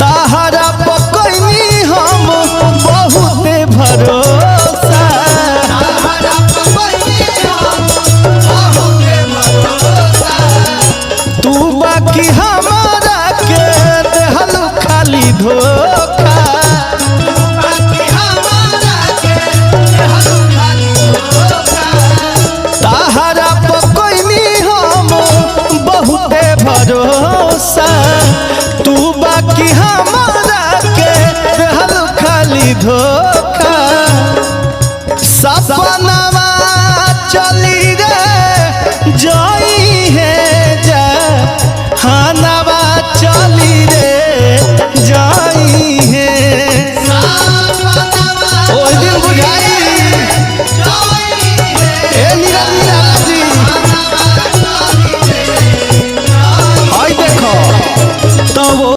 ताहरा पकैनी हम बहुते भरोसा तू बाकी हमारा के देहल खाली धोखा।